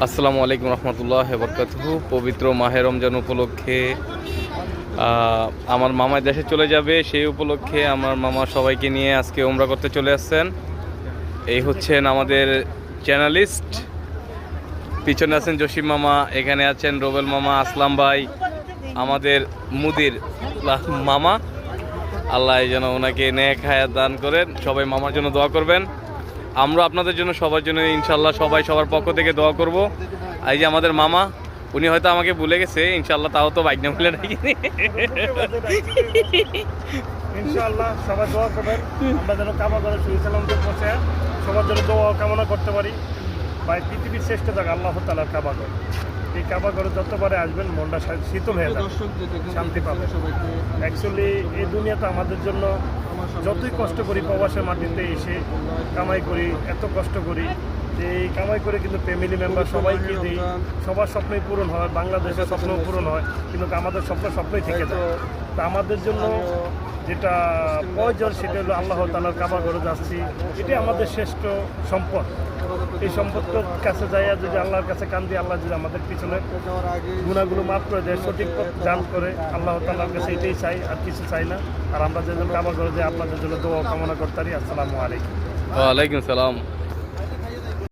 আসসালামু আলাইকুম রহমতুল্লাহ বরকাতুহু। পবিত্র মাহে রমজান উপলক্ষে আমার মামার দেশে চলে যাবে, সেই উপলক্ষে আমার মামা সবাইকে নিয়ে আজকে ওমরা করতে চলে আসছেন। এই হচ্ছেন আমাদের চ্যানেলিস্ট, পিছনে আছেন জসিম মামা, এখানে আছেন রোবেল মামা, আসলাম ভাই, আমাদের মুদির মামা। আল্লাহ যেন ওনাকে নেক হায়াত দান করেন। সবাই মামার জন্য দোয়া করবেন। আমরা আপনাদের জন্য সবার জন্য ইনশাল্লাহ সবাই সবার পক্ষ থেকে দোয়া করব। এই যে আমাদের মামা, উনি হয়তো আমাকে ভুলে গেছে, ইনশাল্লাহ তাও তো বাইক না ভুলে রাখিনি। ইনশাআল্লাহ সবাই দোয়া করবেন, আমরা যেন কাবা ঘরে সুইসালামকে পৌঁছে সবার জন্য দোয়া কামনা করতে পারি। ভাই পৃথিবীর শ্রেষ্ঠ জায়গা আল্লাহ তাআলার কাবা ঘর। এই কাবা ঘরে যতবারে আসবেন মনটা শীতল হয়ে যাবে, শান্তি পাবে। অ্যাকচুয়ালি এই দুনিয়াতে আমাদের জন্য যতই কষ্ট করি, প্রবাসের মাটিতে এসে কামাই করি, এত কষ্ট করি যে এই কামাই করে কিন্তু ফ্যামিলি মেম্বার সবাইকে দিই, সবার স্বপ্নই পূরণ হয়, বাংলাদেশের স্বপ্নও পূরণ হয়, কিন্তু আমাদের স্বপ্নই থেকে যায়। তা আমাদের জন্য যেটা প্রয়োজন সেটা হলো আল্লাহ তাআলার কাবা ঘরে যাচ্ছি, এটাই আমাদের শ্রেষ্ঠ সম্পদ। এই সম্পদের কাছে যাইয়া যদি আল্লাহর কাছে কান্দি, আল্লাহ যদি আমাদের পিছনে গুণাগুলো মাফ করে দেয়, সঠিক পথ দান করে, আল্লাহ তাআলার কাছে এটাই চাই, আর কিছু চাই না। আর আমরা যেজন কাবা ঘরে যাই আপনাদের জন্য দোয়া কামনা করতে পারি। আসসালামু আলাইকুম। ওয়ালাইকুম সালাম।